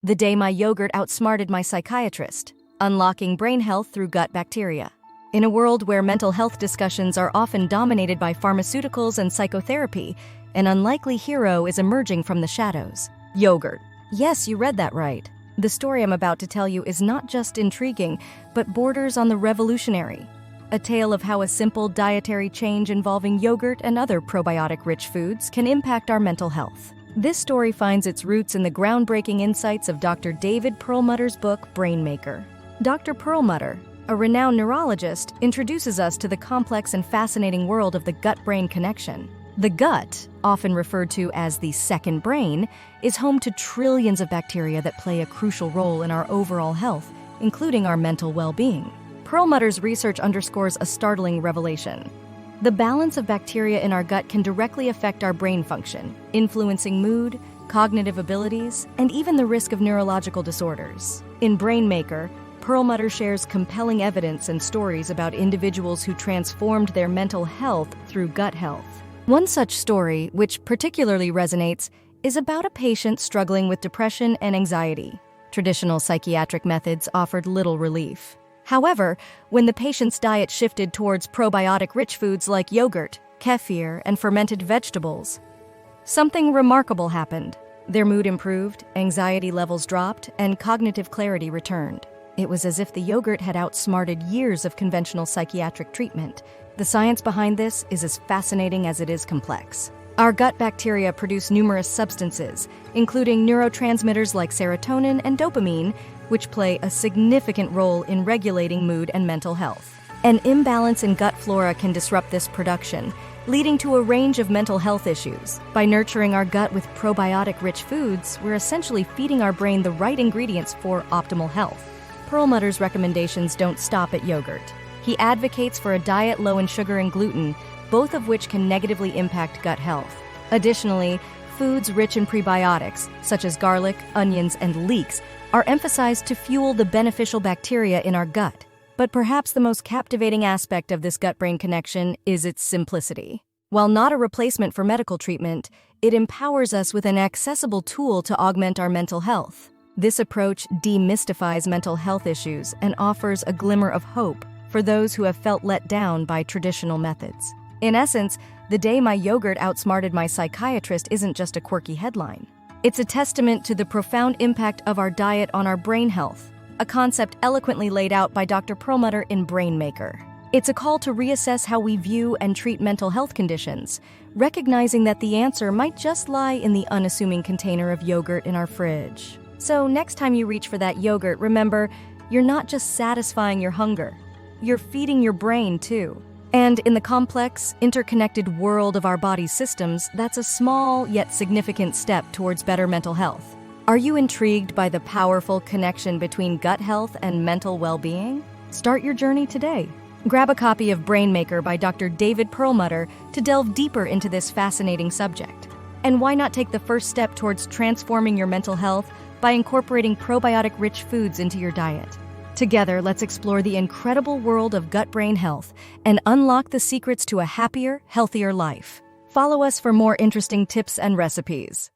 The day my yogurt outsmarted my psychiatrist, unlocking brain health through gut bacteria. In a world where mental health discussions are often dominated by pharmaceuticals and psychotherapy, an unlikely hero is emerging from the shadows. Yogurt. Yes, you read that right. The story I'm about to tell you is not just intriguing, but borders on the revolutionary. A tale of how a simple dietary change involving yogurt and other probiotic-rich foods can impact our mental health. This story finds its roots in the groundbreaking insights of Dr. David Perlmutter's book, Brainmaker. Dr. Perlmutter, a renowned neurologist, introduces us to the complex and fascinating world of the gut-brain connection. The gut, often referred to as the second brain, is home to trillions of bacteria that play a crucial role in our overall health, including our mental well-being. Perlmutter's research underscores a startling revelation. The balance of bacteria in our gut can directly affect our brain function, influencing mood, cognitive abilities, and even the risk of neurological disorders. In Brainmaker, Perlmutter shares compelling evidence and stories about individuals who transformed their mental health through gut health. One such story, which particularly resonates, is about a patient struggling with depression and anxiety. Traditional psychiatric methods offered little relief. However, when the patient's diet shifted towards probiotic-rich foods like yogurt, kefir, and fermented vegetables, something remarkable happened. Their mood improved, anxiety levels dropped, and cognitive clarity returned. It was as if the yogurt had outsmarted years of conventional psychiatric treatment. The science behind this is as fascinating as it is complex. Our gut bacteria produce numerous substances, including neurotransmitters like serotonin and dopamine, which play a significant role in regulating mood and mental health. An imbalance in gut flora can disrupt this production, leading to a range of mental health issues. By nurturing our gut with probiotic-rich foods, we're essentially feeding our brain the right ingredients for optimal health. Perlmutter's recommendations don't stop at yogurt. He advocates for a diet low in sugar and gluten, both of which can negatively impact gut health. Additionally, foods rich in prebiotics, such as garlic, onions, and leeks, are emphasized to fuel the beneficial bacteria in our gut. But perhaps the most captivating aspect of this gut-brain connection is its simplicity. While not a replacement for medical treatment, it empowers us with an accessible tool to augment our mental health. This approach demystifies mental health issues and offers a glimmer of hope for those who have felt let down by traditional methods. In essence, the day my yogurt outsmarted my psychiatrist isn't just a quirky headline. It's a testament to the profound impact of our diet on our brain health, a concept eloquently laid out by Dr. Perlmutter in Brainmaker. It's a call to reassess how we view and treat mental health conditions, recognizing that the answer might just lie in the unassuming container of yogurt in our fridge. So next time you reach for that yogurt, remember, you're not just satisfying your hunger, you're feeding your brain too. And in the complex, interconnected world of our body's systems, that's a small yet significant step towards better mental health. Are you intrigued by the powerful connection between gut health and mental well-being? Start your journey today. Grab a copy of Brainmaker by Dr. David Perlmutter to delve deeper into this fascinating subject. And why not take the first step towards transforming your mental health by incorporating probiotic-rich foods into your diet? Together, let's explore the incredible world of gut-brain health and unlock the secrets to a happier, healthier life. Follow us for more interesting tips and recipes.